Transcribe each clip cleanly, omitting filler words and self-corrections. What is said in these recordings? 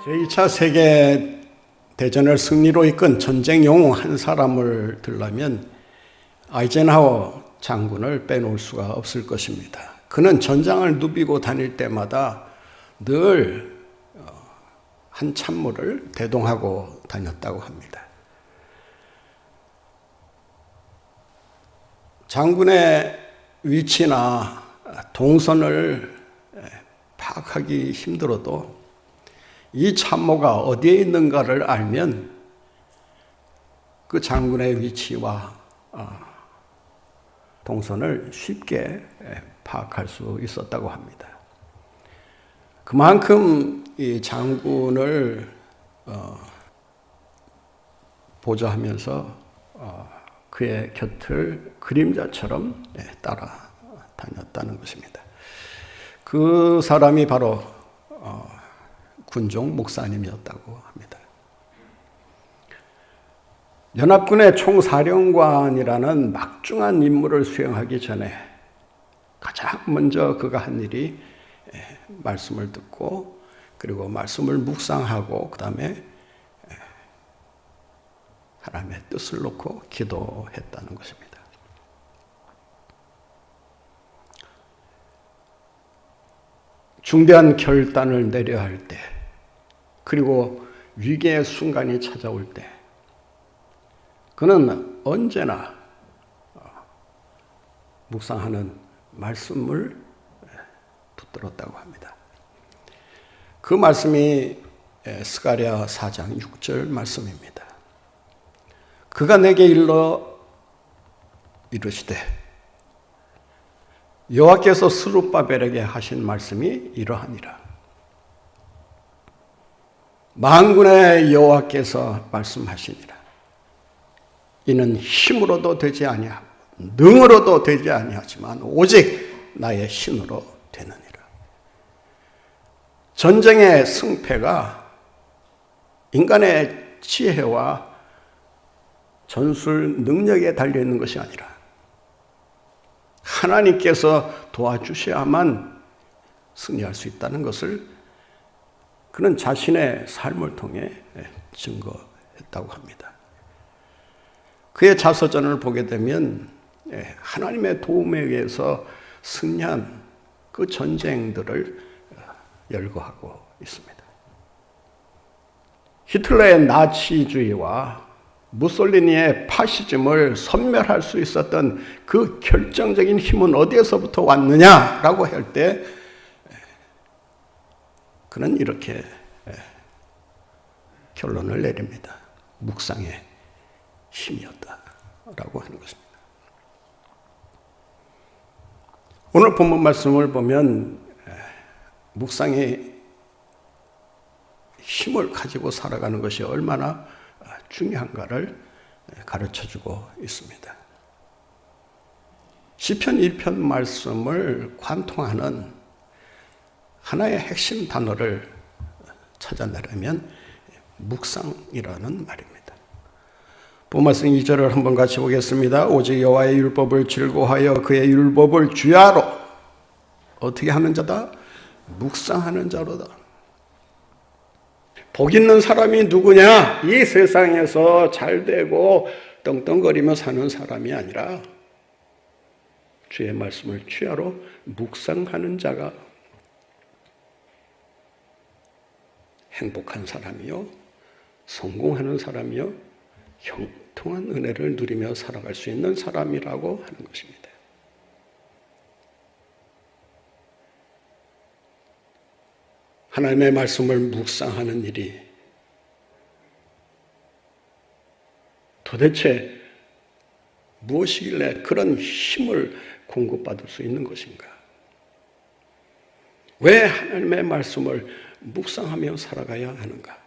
제2차 세계 대전을 승리로 이끈 전쟁 영웅 한 사람을 들려면 아이젠하워 장군을 빼놓을 수가 없을 것입니다. 그는 전장을 누비고 다닐 때마다 늘 한 찬물을 대동하고 다녔다고 합니다. 장군의 위치나 동선을 파악하기 힘들어도 이 참모가 어디에 있는가를 알면 그 장군의 위치와 동선을 쉽게 파악할 수 있었다고 합니다. 그만큼 이 장군을 보좌하면서 그의 곁을 그림자처럼 따라다녔다는 것입니다. 그 사람이 바로 군종 목사님이었다고 합니다. 연합군의 총사령관이라는 막중한 임무를 수행하기 전에 가장 먼저 그가 한 일이 말씀을 듣고 그리고 말씀을 묵상하고 그 다음에 하나님의 뜻을 놓고 기도했다는 것입니다. 중대한 결단을 내려야 할 때, 그리고 위기의 순간이 찾아올 때, 그는 언제나 묵상하는 말씀을 붙들었다고 합니다. 그 말씀이 스가랴 4장 6절 말씀입니다. 그가 내게 일러 이르시되 여호와께서 스룹바벨에게 하신 말씀이 이러하니라. 만군의 여호와께서 말씀하시니라. 이는 힘으로도 되지 아니하고 능으로도 되지 아니하지만 오직 나의 신으로 되느니라. 전쟁의 승패가 인간의 지혜와 전술 능력에 달려있는 것이 아니라 하나님께서 도와주셔야만 승리할 수 있다는 것을 그는 자신의 삶을 통해 증거했다고 합니다. 그의 자서전을 보게 되면 하나님의 도움에 의해서 승리한 그 전쟁들을 열거하고 있습니다. 히틀러의 나치주의와 무솔리니의 파시즘을 섬멸할 수 있었던 그 결정적인 힘은 어디에서부터 왔느냐라고 할 때 그는 이렇게 결론을 내립니다. 묵상의 힘이었다라고 하는 것입니다. 오늘 본문 말씀을 보면 묵상의 힘을 가지고 살아가는 것이 얼마나 중요한가를 가르쳐주고 있습니다. 시편 1편 말씀을 관통하는 하나의 핵심 단어를 찾아내려면 묵상이라는 말입니다. 본문 말씀 2절을 한번 같이 보겠습니다. 오직 여호와의 율법을 즐거워하여 그의 율법을 주야로 어떻게 하는 자다? 묵상하는 자로다. 복 있는 사람이 누구냐? 이 세상에서 잘되고 떵떵거리며 사는 사람이 아니라 주의 말씀을 주야로 묵상하는 자가 행복한 사람이요, 성공하는 사람이요, 형통한 은혜를 누리며 살아갈 수 있는 사람이라고 하는 것입니다. 하나님의 말씀을 묵상하는 일이 도대체 무엇이길래 그런 힘을 공급받을 수 있는 것인가? 왜 하나님의 말씀을 묵상하며 살아가야 하는가?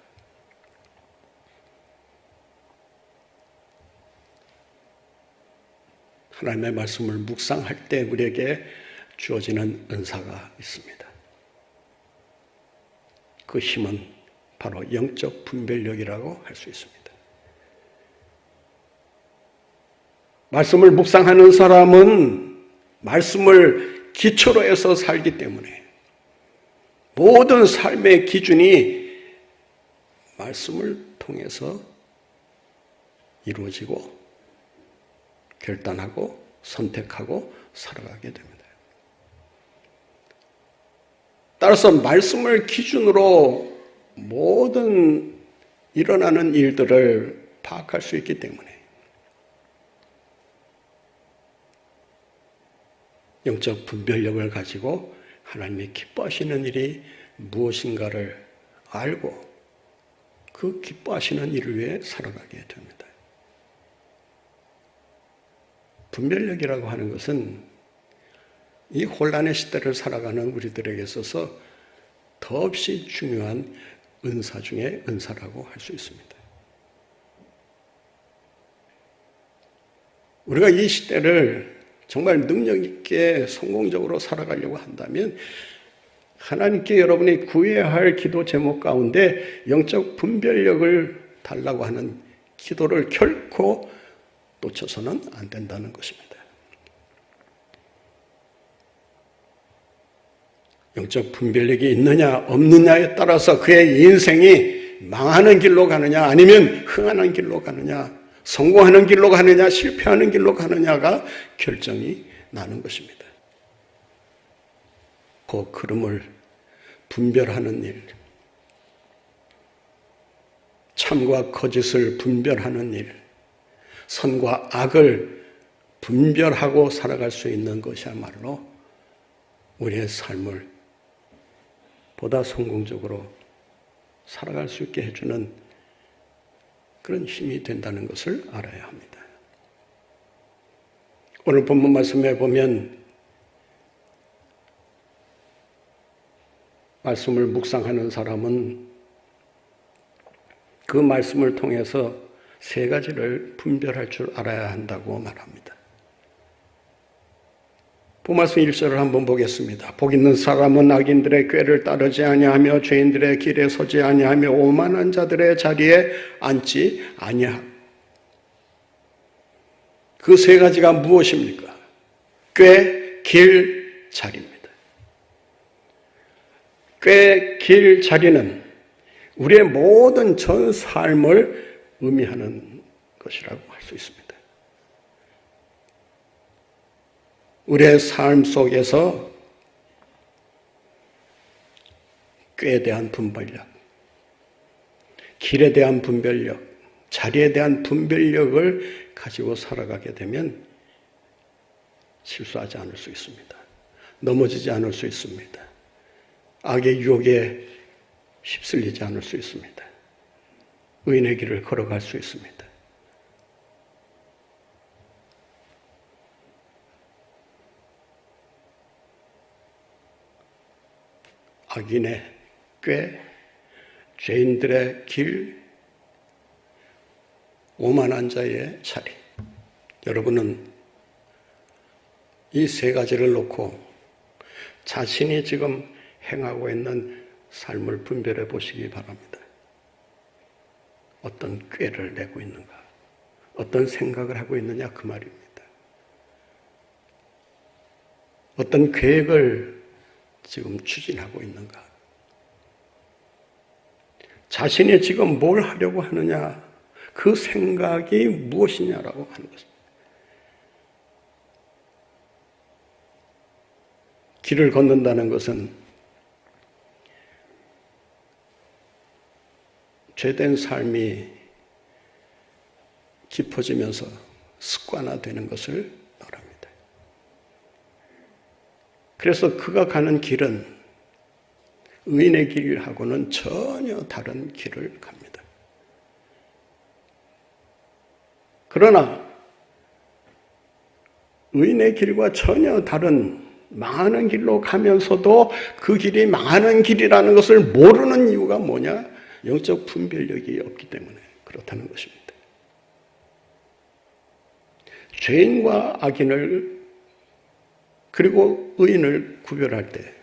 하나님의 말씀을 묵상할 때 우리에게 주어지는 은사가 있습니다. 그 힘은 바로 영적 분별력이라고 할 수 있습니다. 말씀을 묵상하는 사람은 말씀을 기초로 해서 살기 때문에 모든 삶의 기준이 말씀을 통해서 이루어지고 결단하고 선택하고 살아가게 됩니다. 따라서 말씀을 기준으로 모든 일어나는 일들을 파악할 수 있기 때문에 영적 분별력을 가지고 하나님이 기뻐하시는 일이 무엇인가를 알고 그 기뻐하시는 일을 위해 살아가게 됩니다. 분별력이라고 하는 것은 이 혼란의 시대를 살아가는 우리들에게 있어서 더없이 중요한 은사 중에 은사라고 할 수 있습니다. 우리가 이 시대를 정말 능력 있게 성공적으로 살아가려고 한다면 하나님께 여러분이 구해야 할 기도 제목 가운데 영적 분별력을 달라고 하는 기도를 결코 놓쳐서는 안 된다는 것입니다. 영적 분별력이 있느냐 없느냐에 따라서 그의 인생이 망하는 길로 가느냐 아니면 흥하는 길로 가느냐 성공하는 길로 가느냐 실패하는 길로 가느냐가 결정이 나는 것입니다. 그 흐름을 분별하는 일, 참과 거짓을 분별하는 일, 선과 악을 분별하고 살아갈 수 있는 것이야말로 우리의 삶을 보다 성공적으로 살아갈 수 있게 해주는 그런 힘이 된다는 것을 알아야 합니다. 오늘 본문 말씀에 보면 말씀을 묵상하는 사람은 그 말씀을 통해서 세 가지를 분별할 줄 알아야 한다고 말합니다. 본말씀 1절을 한번 보겠습니다. 복 있는 사람은 악인들의 꾀를 따르지 아니하며 죄인들의 길에 서지 아니하며 오만한 자들의 자리에 앉지 아니하고. 그 세 가지가 무엇입니까? 꾀, 길, 자리입니다. 꾀, 길, 자리는 우리의 모든 전 삶을 의미하는 것이라고 할 수 있습니다. 우리의 삶 속에서 꾀에 대한 분별력, 길에 대한 분별력, 자리에 대한 분별력을 가지고 살아가게 되면 실수하지 않을 수 있습니다. 넘어지지 않을 수 있습니다. 악의 유혹에 휩쓸리지 않을 수 있습니다. 의인의 길을 걸어갈 수 있습니다. 악인의 꾀, 죄인들의 길, 오만한 자의 자리. 여러분은 이 세 가지를 놓고 자신이 지금 행하고 있는 삶을 분별해 보시기 바랍니다. 어떤 꾀를 내고 있는가? 어떤 생각을 하고 있느냐? 그 말입니다. 어떤 계획을 지금 추진하고 있는가? 자신이 지금 뭘 하려고 하느냐? 그 생각이 무엇이냐라고 하는 것입니다. 길을 걷는다는 것은 죄된 삶이 깊어지면서 습관화되는 것을 말합니다. 그래서 그가 가는 길은 의인의 길하고는 전혀 다른 길을 갑니다. 그러나 의인의 길과 전혀 다른 망하는 길로 가면서도 그 길이 망하는 길이라는 것을 모르는 이유가 뭐냐? 영적 분별력이 없기 때문에 그렇다는 것입니다. 죄인과 악인을 그리고 의인을 구별할 때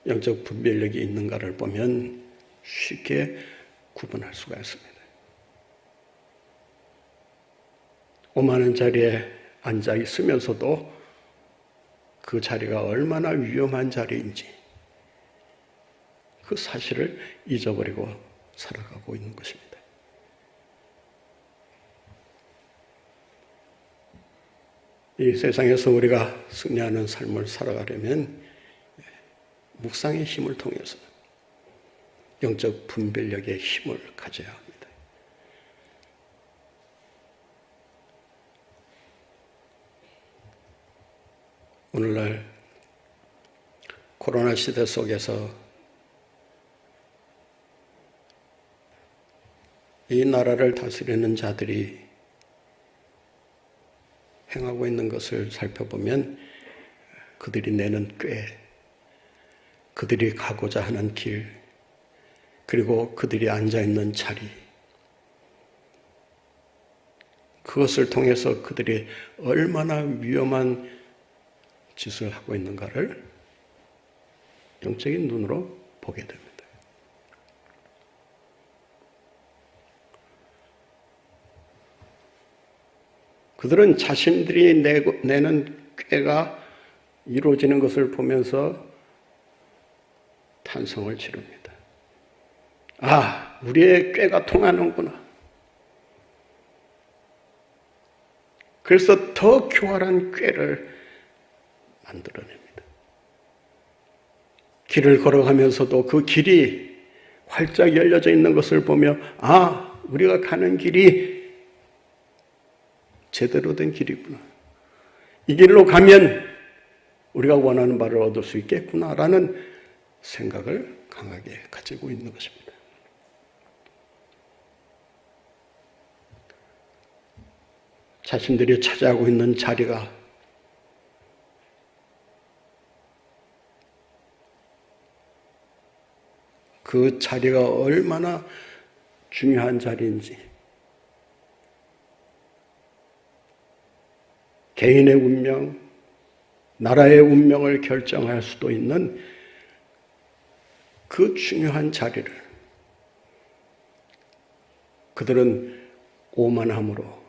영적 분별력이 있는가를 보면 쉽게 구분할 수가 있습니다. 오만한 자리에 앉아 있으면서도 그 자리가 얼마나 위험한 자리인지 그 사실을 잊어버리고 살아가고 있는 것입니다. 이 세상에서 우리가 승리하는 삶을 살아가려면 묵상의 힘을 통해서 영적 분별력의 힘을 가져야 합니다. 오늘날 코로나 시대 속에서 이 나라를 다스리는 자들이 행하고 있는 것을 살펴보면 그들이 내는 꾀, 그들이 가고자 하는 길, 그리고 그들이 앉아있는 자리, 그것을 통해서 그들이 얼마나 위험한 짓을 하고 있는가를 영적인 눈으로 보게 됩니다. 그들은 자신들이 내는 꾀가 이루어지는 것을 보면서 탄성을 지릅니다. 아, 우리의 꾀가 통하는구나. 그래서 더 교활한 꾀를 만들어냅니다. 길을 걸어가면서도 그 길이 활짝 열려져 있는 것을 보며 아, 우리가 가는 길이 제대로 된 길이구나. 이 길로 가면 우리가 원하는 바를 얻을 수 있겠구나라는 생각을 강하게 가지고 있는 것입니다. 자신들이 차지하고 있는 자리가 그 자리가 얼마나 중요한 자리인지, 개인의 운명, 나라의 운명을 결정할 수도 있는 그 중요한 자리를 그들은 오만함으로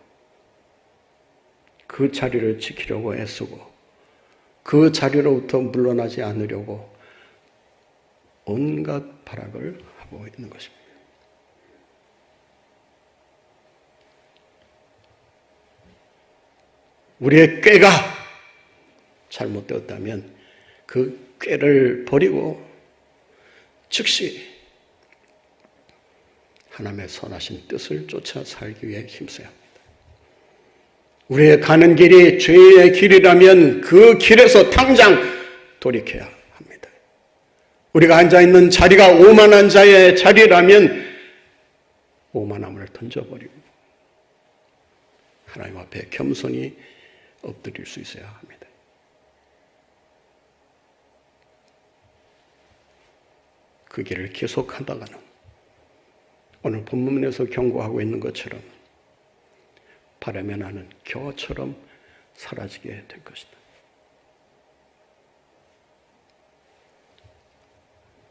그 자리를 지키려고 애쓰고 그 자리로부터 물러나지 않으려고 온갖 발악을 하고 있는 것입니다. 우리의 꾀가 잘못되었다면 그 꾀를 버리고 즉시 하나님의 선하신 뜻을 쫓아 살기 위해 힘써야 합니다. 우리의 가는 길이 죄의 길이라면 그 길에서 당장 돌이켜야 합니다. 우리가 앉아있는 자리가 오만한 자의 자리라면 오만함을 던져버리고 하나님 앞에 겸손히 엎드릴 수 있어야 합니다. 그 길을 계속하다가는 오늘 본문에서 경고하고 있는 것처럼 바람에 나는 겨처럼 사라지게 될 것이다.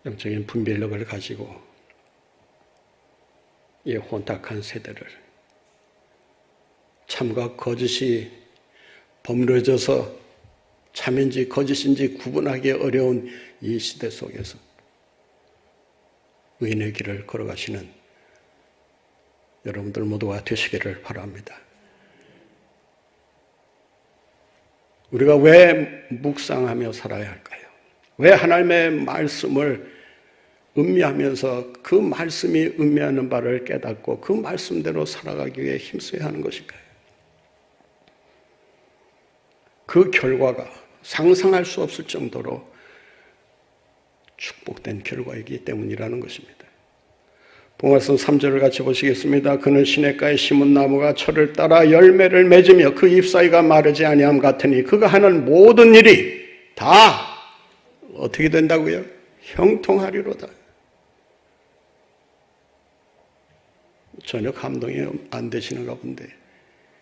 영적인 분별력을 가지고 이 혼탁한 세대를 참과 거짓이 버무려져서 참인지 거짓인지 구분하기 어려운 이 시대 속에서 의인의 길을 걸어가시는 여러분들 모두가 되시기를 바랍니다. 우리가 왜 묵상하며 살아야 할까요? 왜 하나님의 말씀을 음미하면서 그 말씀이 의미하는 바를 깨닫고 그 말씀대로 살아가기 위해 힘써야 하는 것일까요? 그 결과가 상상할 수 없을 정도로 축복된 결과이기 때문이라는 것입니다. 본문에서 3절을 같이 보시겠습니다. 그는 시냇가에 심은 나무가 철을 따라 열매를 맺으며 그 잎사귀가 마르지 아니함 같으니 그가 하는 모든 일이 다 어떻게 된다고요? 형통하리로다. 전혀 감동이 안 되시는가 본데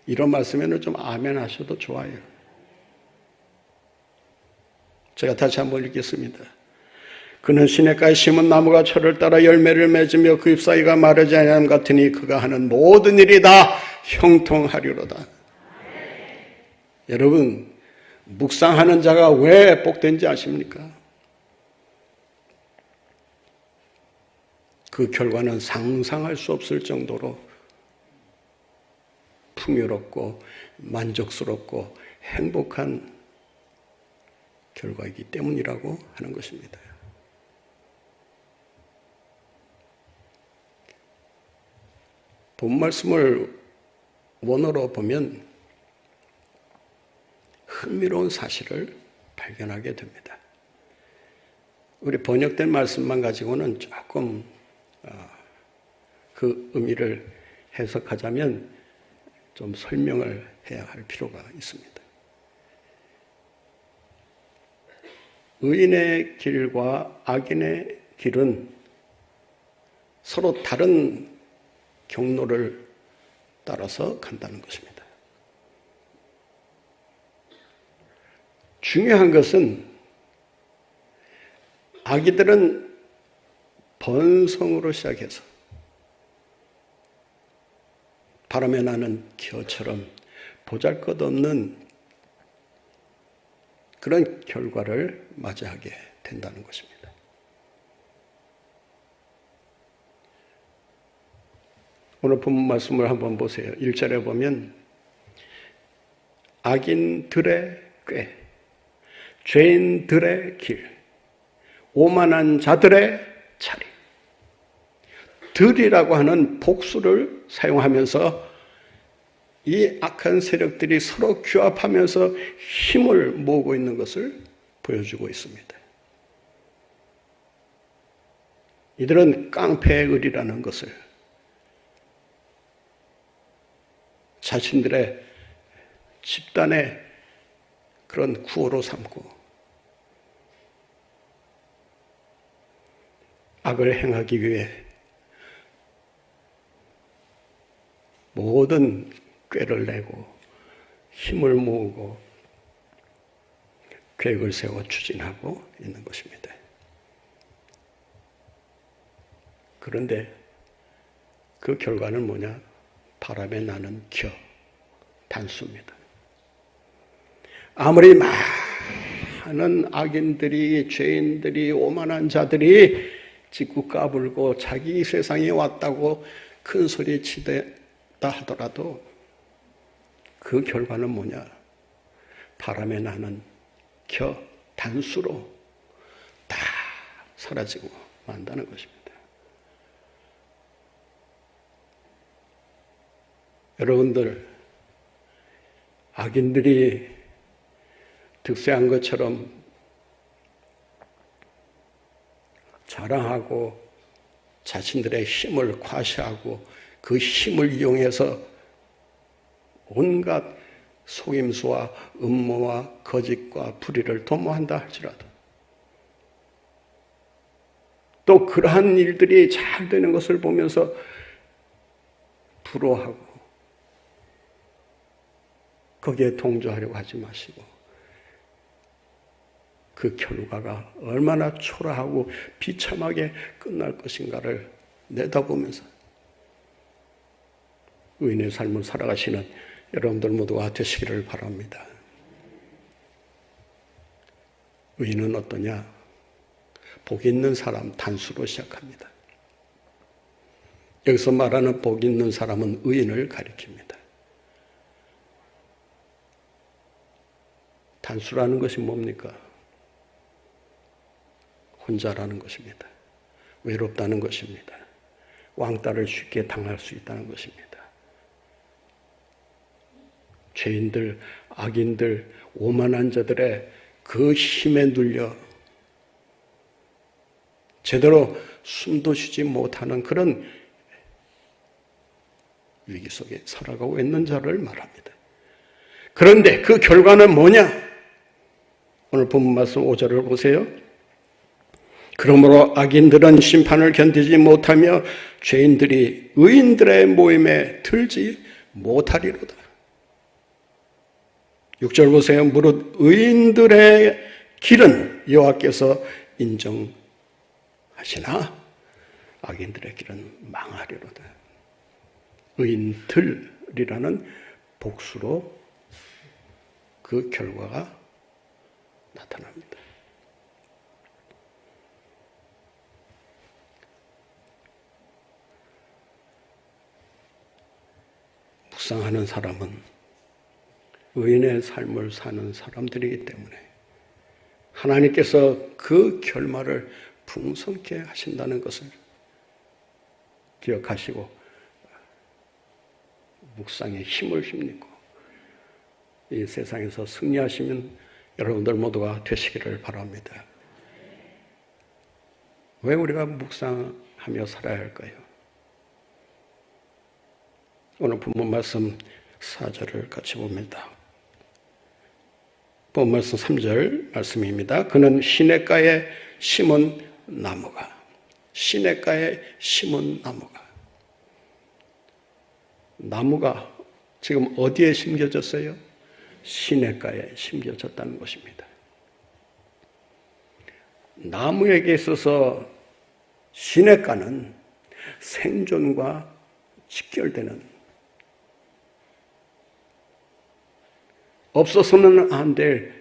이런 말씀에는 좀 아멘 하셔도 좋아요. 제가 다시 한번 읽겠습니다. 그는 시냇가에 심은 나무가 철을 따라 열매를 맺으며 그 잎사귀가 마르지 아니함 같으니 그가 하는 모든 일이 다 형통하리로다. 여러분, 묵상하는 자가 왜 복된지 아십니까? 그 결과는 상상할 수 없을 정도로 풍요롭고 만족스럽고 행복한 결과이기 때문이라고 하는 것입니다. 본 말씀을 원어로 보면 흥미로운 사실을 발견하게 됩니다. 우리 번역된 말씀만 가지고는 조금 그 의미를 해석하자면 좀 설명을 해야 할 필요가 있습니다. 의인의 길과 악인의 길은 서로 다른 경로를 따라서 간다는 것입니다. 중요한 것은 악이들은 번성으로 시작해서 바람에 나는 겨처럼 보잘것없는 그런 결과를 맞이하게 된다는 것입니다. 오늘 본 말씀을 한번 보세요. 1절에 보면 악인들의 꾀, 죄인들의 길, 오만한 자들의 자리. 들이라고 하는 복수를 사용하면서 이 악한 세력들이 서로 규합하면서 힘을 모으고 있는 것을 보여주고 있습니다. 이들은 깡패의 의리라는 것을 자신들의 집단의 그런 구호로 삼고 악을 행하기 위해 모든 꾀를 내고 힘을 모으고 계획을 세워 추진하고 있는 것입니다. 그런데 그 결과는 뭐냐? 바람에 나는 겨, 단수입니다. 아무리 많은 악인들이, 죄인들이, 오만한 자들이 짓고 까불고 자기 세상에 왔다고 큰 소리 치다 하더라도 그 결과는 뭐냐? 바람에 나는 겨, 단수로 다 사라지고 만다는 것입니다. 여러분들, 악인들이 득세한 것처럼 자랑하고 자신들의 힘을 과시하고 그 힘을 이용해서 온갖 속임수와 음모와 거짓과 불의를 도모한다 할지라도 또 그러한 일들이 잘 되는 것을 보면서 부러워하고 거기에 동조하려고 하지 마시고 그 결과가 얼마나 초라하고 비참하게 끝날 것인가를 내다보면서 의인의 삶을 살아가시는 여러분들 모두가 되시기를 바랍니다. 의인은 어떠냐? 복 있는 사람, 단수로 시작합니다. 여기서 말하는 복 있는 사람은 의인을 가리킵니다. 단수라는 것이 뭡니까? 혼자라는 것입니다. 외롭다는 것입니다. 왕따를 쉽게 당할 수 있다는 것입니다. 죄인들, 악인들, 오만한 자들의 그 힘에 눌려 제대로 숨도 쉬지 못하는 그런 위기 속에 살아가고 있는 자를 말합니다. 그런데 그 결과는 뭐냐? 오늘 본문 말씀 5절을 보세요. 그러므로 악인들은 심판을 견디지 못하며 죄인들이 의인들의 모임에 들지 못하리로다. 6절 보세요. 무릇 의인들의 길은 여호와께서 인정하시나 악인들의 길은 망하리로다. 의인들이라는 복수로 그 결과가 나타납니다. 묵상하는 사람은 의인의 삶을 사는 사람들이기 때문에 하나님께서 그 결말을 풍성케 하신다는 것을 기억하시고 묵상에 힘을 힘입고 이 세상에서 승리하시면 여러분들 모두가 되시기를 바랍니다. 왜 우리가 묵상하며 살아야 할까요? 오늘 본문 말씀 4절을 같이 봅니다. 본문 말씀 3절 말씀입니다. 그는 시냇가에 심은 나무가, 시냇가에 심은 나무가 지금 어디에 심겨졌어요? 시냇가에 심겨졌다는 것입니다. 나무에게 있어서 시냇가는 생존과 직결되는, 없어서는 안 될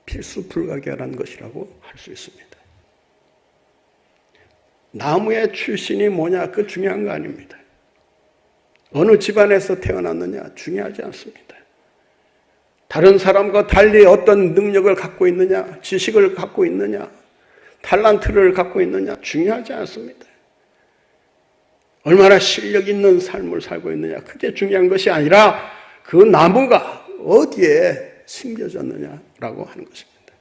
필수 불가결한 것이라고 할 수 있습니다. 나무의 출신이 뭐냐, 그 중요한 거 아닙니다. 어느 집안에서 태어났느냐 중요하지 않습니다. 다른 사람과 달리 어떤 능력을 갖고 있느냐, 지식을 갖고 있느냐, 탤런트를 갖고 있느냐 중요하지 않습니다. 얼마나 실력 있는 삶을 살고 있느냐, 그게 중요한 것이 아니라 그 나무가 어디에 심겨졌느냐라고 하는 것입니다.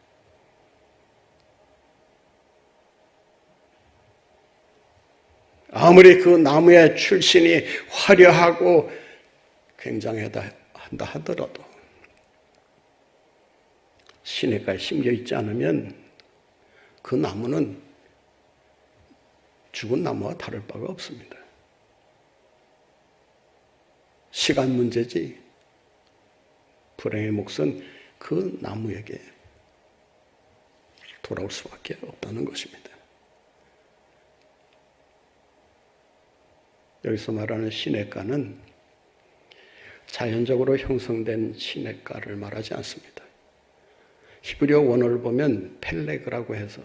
아무리 그 나무의 출신이 화려하고 굉장하다 한다 하더라도 시냇가에 심겨 있지 않으면 그 나무는 죽은 나무와 다를 바가 없습니다. 시간 문제지 불행의 몫은 그 나무에게 돌아올 수밖에 없다는 것입니다. 여기서 말하는 시냇가는 자연적으로 형성된 시냇가를 말하지 않습니다. 히브리어 원어를 보면 펠레그라고 해서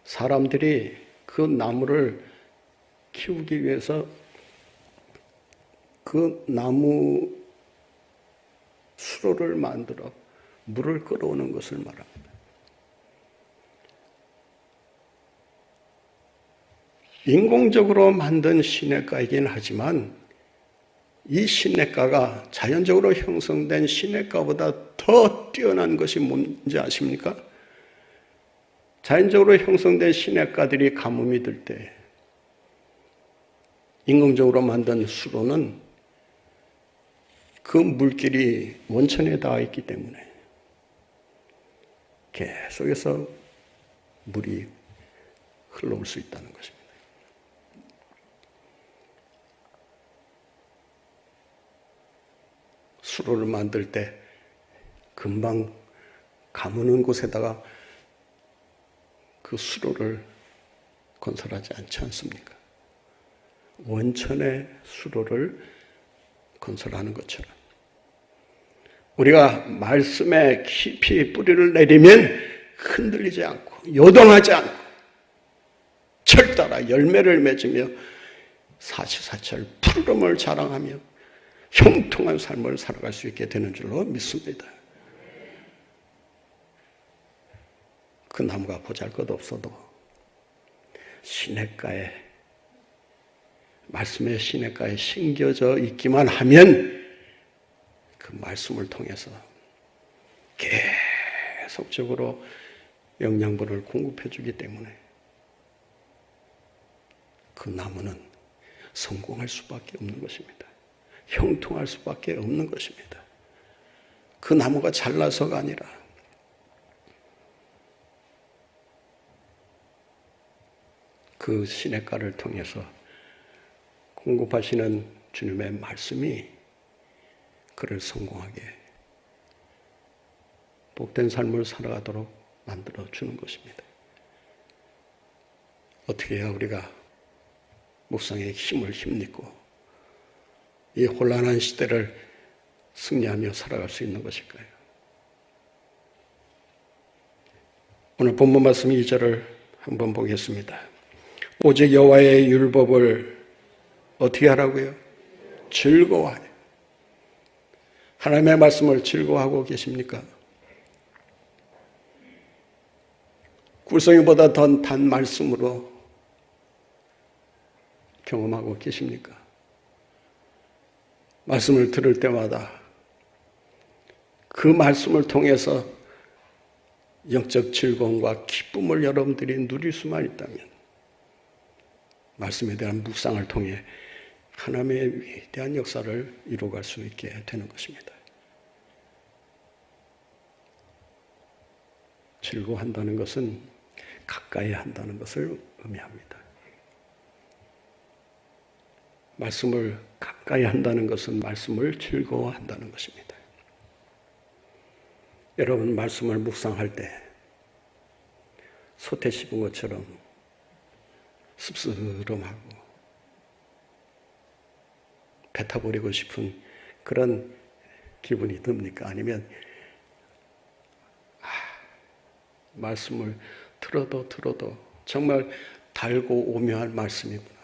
사람들이 그 나무를 키우기 위해서 그 나무 수로를 만들어 물을 끌어오는 것을 말합니다. 인공적으로 만든 시냇가이긴 하지만 이 시냇가가 자연적으로 형성된 시냇가보다 더 뛰어난 것이 뭔지 아십니까? 자연적으로 형성된 시냇가들이 가뭄이 들 때 인공적으로 만든 수로는 그 물길이 원천에 닿아 있기 때문에 계속해서 물이 흘러올 수 있다는 것입니다. 수로를 만들 때 금방 가무는 곳에다가 그 수로를 건설하지 않지 않습니까? 원천의 수로를 건설하는 것처럼 우리가 말씀에 깊이 뿌리를 내리면 흔들리지 않고 요동하지 않고 철따라 열매를 맺으며 사시사철 푸르름을 자랑하며 형통한 삶을 살아갈 수 있게 되는 줄로 믿습니다. 그 나무가 보잘것없어도 시냇가에, 말씀의 시냇가에 심겨져 있기만 하면 그 말씀을 통해서 계속적으로 영양분을 공급해 주기 때문에 그 나무는 성공할 수밖에 없는 것입니다. 형통할 수밖에 없는 것입니다. 그 나무가 잘나서가 아니라 그 시냇가를 통해서 공급하시는 주님의 말씀이 그를 성공하게 복된 삶을 살아가도록 만들어 주는 것입니다. 어떻게 해야 우리가 묵상의 힘을 힘입고 이 혼란한 시대를 승리하며 살아갈 수 있는 것일까요? 오늘 본문 말씀 2절을 한번 보겠습니다. 오직 여호와의 율법을 어떻게 하라고요? 즐거워하요. 하나님의 말씀을 즐거워하고 계십니까? 꿀송이보다 더 단 말씀으로 경험하고 계십니까? 말씀을 들을 때마다 그 말씀을 통해서 영적 즐거움과 기쁨을 여러분들이 누릴 수만 있다면 말씀에 대한 묵상을 통해 하나님의 위대한 역사를 이루어갈 수 있게 되는 것입니다. 즐거워한다는 것은 가까이 한다는 것을 의미합니다. 말씀을 가까이 한다는 것은 말씀을 즐거워한다는 것입니다. 여러분 말씀을 묵상할 때 솥에 씹은 것처럼 씁쓸름하고 뱉어버리고 싶은 그런 기분이 듭니까? 아니면 말씀을 들어도 정말 달고 오묘한 말씀이구나.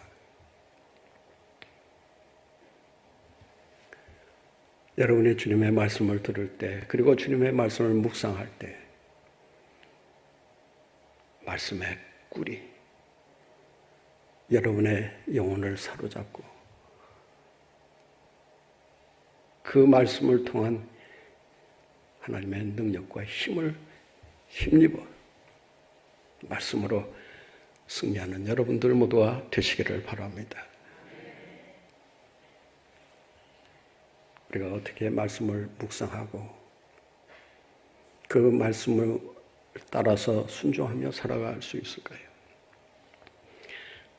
여러분이 주님의 말씀을 들을 때 그리고 주님의 말씀을 묵상할 때 말씀의 꿀이 여러분의 영혼을 사로잡고 그 말씀을 통한 하나님의 능력과 힘을 힘입어 말씀으로 승리하는 여러분들 모두가 되시기를 바랍니다. 우리가 어떻게 말씀을 묵상하고 그 말씀을 따라서 순종하며 살아갈 수 있을까요?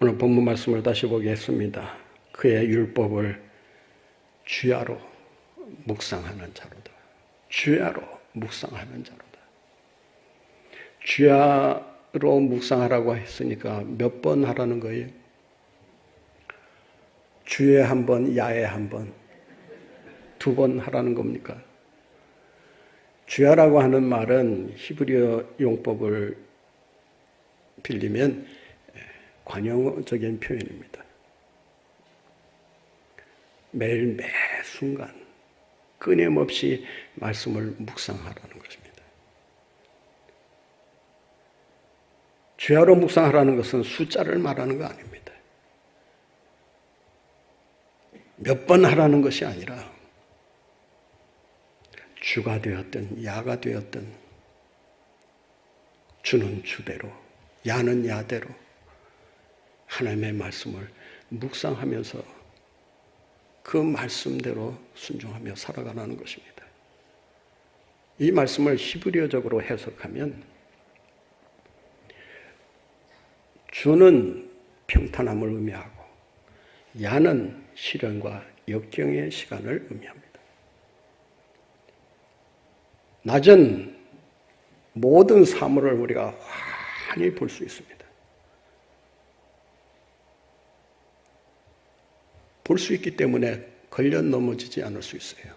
오늘 본문 말씀을 다시 보겠습니다. 그의 율법을 주야로 묵상하는 자로다. 주야로 묵상하는 자로다. 주야로 묵상하라고 했으니까 몇 번 하라는 거예요? 주에 한 번, 야에 한 번, 2번 하라는 겁니까? 주야라고 하는 말은 히브리어 용법을 빌리면 관용적인 표현입니다. 매일 매 순간 끊임없이 말씀을 묵상하라는 것입니다. 주야로 묵상하라는 것은 숫자를 말하는 거 아닙니다. 몇 번 하라는 것이 아니라 주가 되었든 야가 되었든 주는 주대로 야는 야대로 하나님의 말씀을 묵상하면서 그 말씀대로 순종하며 살아가라는 것입니다. 이 말씀을 히브리어적으로 해석하면 주는 평탄함을 의미하고 야는 시련과 역경의 시간을 의미합니다. 낮은 모든 사물을 우리가 환히 볼 수 있습니다. 볼 수 있기 때문에 걸려 넘어지지 않을 수 있어요.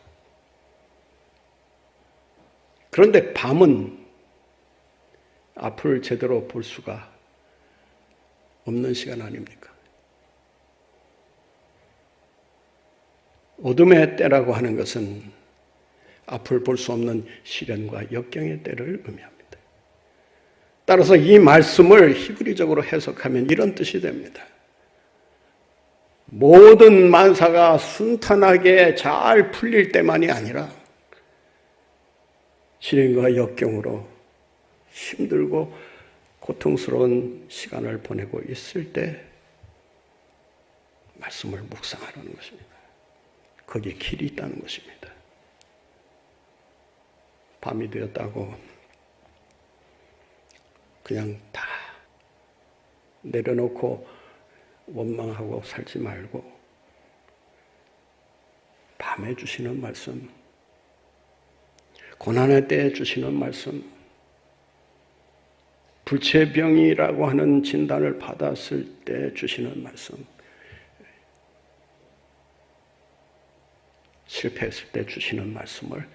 그런데 밤은 앞을 제대로 볼 수가 없는 시간 아닙니까? 어둠의 때라고 하는 것은 앞을 볼 수 없는 시련과 역경의 때를 의미합니다. 따라서 이 말씀을 히브리적으로 해석하면 이런 뜻이 됩니다. 모든 만사가 순탄하게 잘 풀릴 때만이 아니라 시련과 역경으로 힘들고 고통스러운 시간을 보내고 있을 때 말씀을 묵상하라는 것입니다. 거기에 길이 있다는 것입니다. 밤이 되었다고 그냥 다 내려놓고 원망하고 살지 말고 밤에 주시는 말씀, 고난의 때에 주시는 말씀, 불체병이라고 하는 진단을 받았을 때 주시는 말씀, 실패했을 때 주시는 말씀을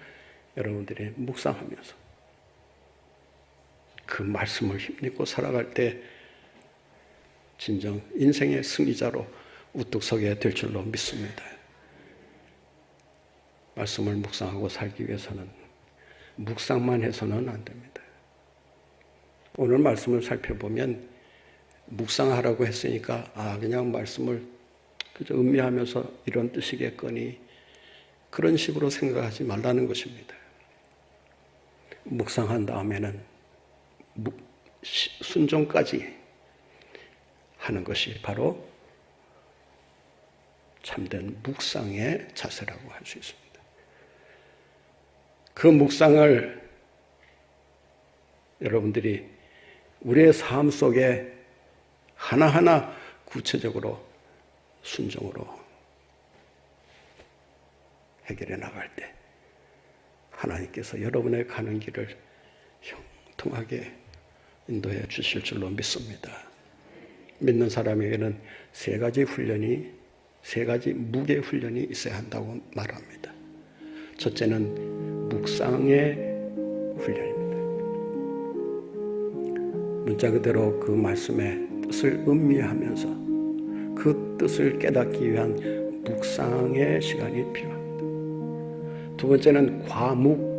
여러분들이 묵상하면서 그 말씀을 힘입고 살아갈 때 진정 인생의 승리자로 우뚝 서게 될 줄로 믿습니다. 말씀을 묵상하고 살기 위해서는 묵상만 해서는 안 됩니다. 오늘 말씀을 살펴보면 묵상하라고 했으니까 그냥 말씀을 그저 음미하면서 이런 뜻이겠거니 그런 식으로 생각하지 말라는 것입니다. 묵상한 다음에는 순종까지 하는 것이 바로 참된 묵상의 자세라고 할 수 있습니다. 그 묵상을 여러분들이 우리의 삶 속에 하나하나 구체적으로 순종으로 해결해 나갈 때 하나님께서 여러분의 가는 길을 형통하게 인도해 주실 줄로 믿습니다. 믿는 사람에게는 세 가지 무게 훈련이 있어야 한다고 말합니다. 첫째는 묵상의 훈련입니다. 문자 그대로 그 말씀의 뜻을 음미하면서 그 뜻을 깨닫기 위한 묵상의 시간이 필요합니다. 두 번째는 과묵.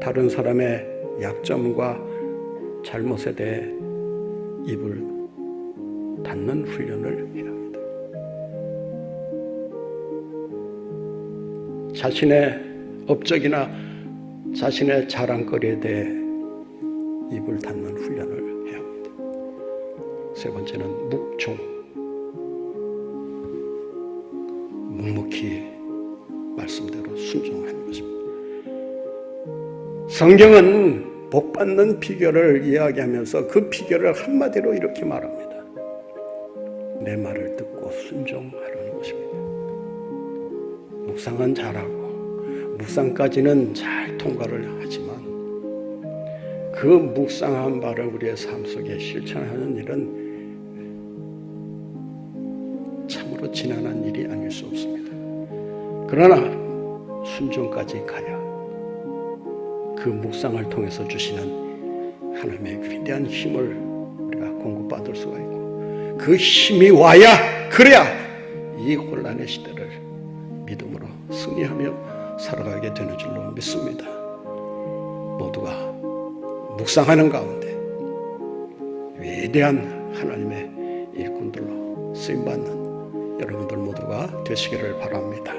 다른 사람의 약점과 잘못에 대해 입을 닫는 훈련을 해야 합니다. 자신의 업적이나 자신의 자랑거리에 대해 입을 닫는 훈련을 해야 합니다. 세 번째는 묵종. 묵묵히 말씀대로 순종하는 것입니다. 성경은 복받는 비결을 이야기하면서 그 비결을 한마디로 이렇게 말합니다. 내 말을 듣고 순종하라는 것입니다. 묵상은 잘하고 묵상까지는 잘 통과를 하지만 그 묵상한 바를 우리의 삶 속에 실천하는 일은 참으로 지난한 일이 아닐 수 없습니다. 그러나 순종까지 가야 그 묵상을 통해서 주시는 하나님의 위대한 힘을 우리가 공급받을 수가 있고 그 힘이 와야 그래야 이 혼란의 시대를 믿음으로 승리하며 살아가게 되는 줄로 믿습니다. 모두가 묵상하는 가운데 위대한 하나님의 일꾼들로 쓰임받는 여러분들 모두가 되시기를 바랍니다.